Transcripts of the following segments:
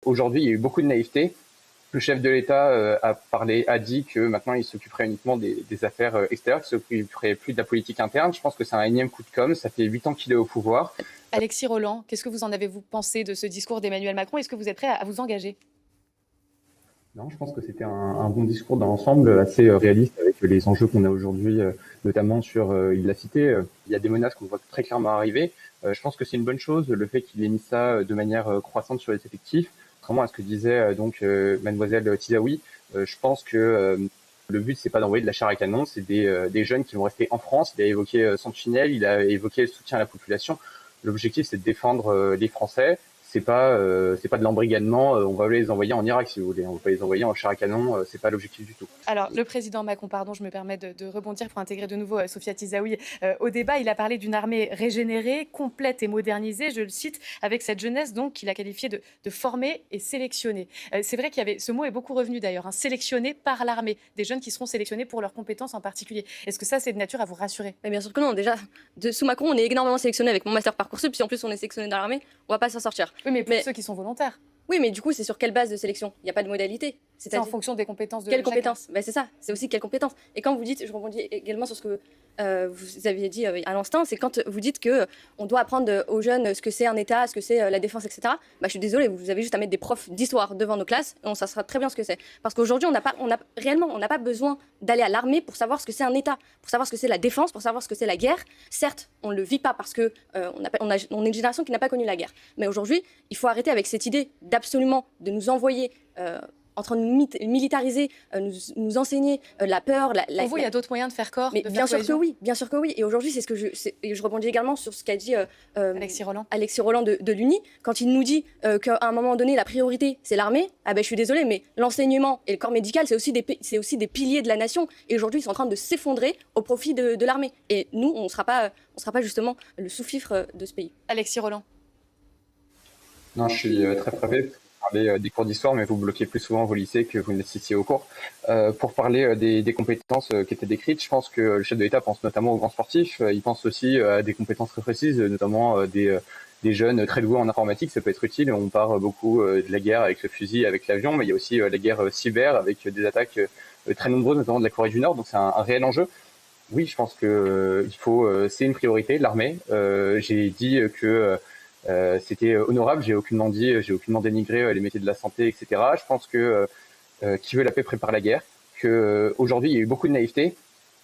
aujourd'hui, il y a eu beaucoup de naïveté. Le chef de l'État a dit que maintenant il s'occuperait uniquement des affaires extérieures, qu'il s'occuperait plus de la politique interne. Je pense que c'est un énième coup de com'. Ça fait 8 ans qu'il est au pouvoir. Alexis Roland, qu'est-ce que vous en avez pensé de ce discours d'Emmanuel Macron? Est-ce que vous êtes prêt à vous engager? Non, je pense que c'était un bon discours dans l'ensemble, assez réaliste avec les enjeux qu'on a aujourd'hui, notamment sur, il l'a cité, il y a des menaces qu'on voit très clairement arriver. Je pense que c'est une bonne chose, le fait qu'il ait mis ça de manière croissante sur les effectifs. Contrairement à ce que disait mademoiselle Tizaoui, je pense que le but, c'est pas d'envoyer de la chair à canon, c'est des jeunes qui vont rester en France. Il a évoqué Sentinelle, il a évoqué le soutien à la population. L'objectif, c'est de défendre les Français. C'est pas de l'embrigadement. On va les envoyer en Irak, si vous voulez. On va pas les envoyer en chair à canon. C'est pas l'objectif du tout. Alors, le président Macron, pardon, je me permets de rebondir pour intégrer de nouveau Sophia Tizaoui au débat. Il a parlé d'une armée régénérée, complète et modernisée, je le cite, avec cette jeunesse donc qu'il a qualifiée de formée et sélectionnée. C'est vrai qu'il y avait, ce mot est beaucoup revenu d'ailleurs, hein, sélectionné par l'armée, des jeunes qui seront sélectionnés pour leurs compétences en particulier. Est-ce que ça, c'est de nature à vous rassurer? Mais bien sûr que non. Déjà, sous Macron, on est énormément sélectionné avec mon master Parcoursup. Si en plus on est sélectionné dans l'armée, on va pas s'en sortir. Oui, mais pour ceux qui sont volontaires. Oui, mais du coup, c'est sur quelle base de sélection? Il n'y a pas de modalité. C'est en fonction des compétences de quelles chacun. compétences? C'est ça, c'est aussi quelles compétences. Et quand vous dites, je rebondis également sur ce que vous aviez dit à l'instant, c'est quand vous dites qu'on doit apprendre aux jeunes ce que c'est un État, ce que c'est la défense, etc. Je suis désolée, vous avez juste à mettre des profs d'histoire devant nos classes et on saura très bien ce que c'est. Parce qu'aujourd'hui, on n'a pas besoin d'aller à l'armée pour savoir ce que c'est un État, pour savoir ce que c'est la défense, pour savoir ce que c'est la guerre. Certes, on ne le vit pas parce qu'on est une génération qui n'a pas connu la guerre. Mais aujourd'hui, il faut arrêter avec cette idée d'absolument de nous envoyer en train de nous militariser, nous enseigner la peur. Pour vous, il y a d'autres moyens de faire corps? Mais bien sûr que oui. Et aujourd'hui, c'est ce que je rebondis également sur ce qu'a dit Alexis Roland de l'UNI, quand il nous dit qu'à un moment donné, la priorité, c'est l'armée. Je suis désolée, mais l'enseignement et le corps médical, c'est aussi des piliers de la nation. Et aujourd'hui, ils sont en train de s'effondrer au profit de l'armée. Et nous, on ne sera pas justement le sous-fifre de ce pays. Alexis Roland. Non, je suis très frappé. Parler des cours d'histoire, mais vous bloquez plus souvent vos lycées que vous n'assistiez aux cours. Pour parler des compétences qui étaient décrites, je pense que le chef de l'État pense notamment aux grands sportifs. Il pense aussi à des compétences très précises, notamment des jeunes très doués en informatique. Ça peut être utile. On parle beaucoup de la guerre avec le fusil, avec l'avion, mais il y a aussi la guerre cyber avec des attaques très nombreuses, notamment de la Corée du Nord. Donc c'est un réel enjeu. Oui, je pense que c'est une priorité, l'armée. J'ai dit que c'était honorable, j'ai aucunement dénigré les métiers de la santé, etc. Je pense que qui veut la paix prépare la guerre, que aujourd'hui il y a eu beaucoup de naïveté.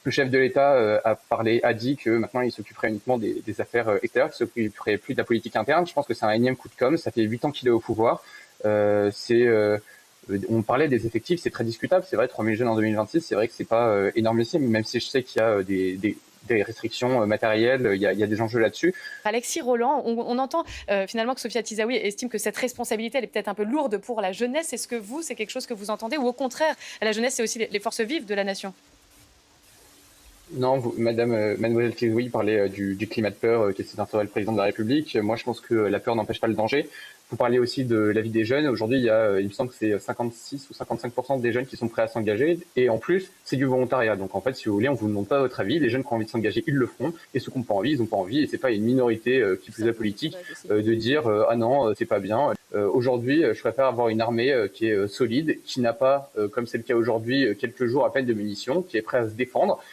Le chef de l'État a dit que maintenant il s'occuperait uniquement des affaires extérieures, qu'il s'occuperait plus de la politique interne. Je pense que c'est un énième coup de com'. Ça fait 8 ans qu'il est au pouvoir. On parlait des effectifs, c'est très discutable. C'est vrai, 3000 jeunes en 2026, c'est vrai que c'est pas énormissime, même si je sais qu'il y a des restrictions matérielles, il y a des enjeux là-dessus. Alexis Roland, on entend finalement que Sophia Tizaoui estime que cette responsabilité, elle est peut-être un peu lourde pour la jeunesse. Est-ce que c'est quelque chose que vous entendez, ou au contraire, la jeunesse, c'est aussi les forces vives de la nation? Non, mademoiselle Tizaoui parlait du climat de peur qui essaie d'instaurer le président de la République. Moi, je pense que la peur n'empêche pas le danger. Vous parliez aussi de la vie des jeunes. Aujourd'hui, il me semble que c'est 56 ou 55% des jeunes qui sont prêts à s'engager. Et en plus, c'est du volontariat. Donc, en fait, si vous voulez, on vous demande pas votre avis. Les jeunes qui ont envie de s'engager, ils le feront. Et ceux qui n'ont pas envie, ils n'ont pas envie. Et c'est pas une minorité qui plus est politique de dire ah non, c'est pas bien. Aujourd'hui, je préfère avoir une armée qui est solide, qui n'a pas, comme c'est le cas aujourd'hui, quelques jours à peine de munitions, qui est prête à se défendre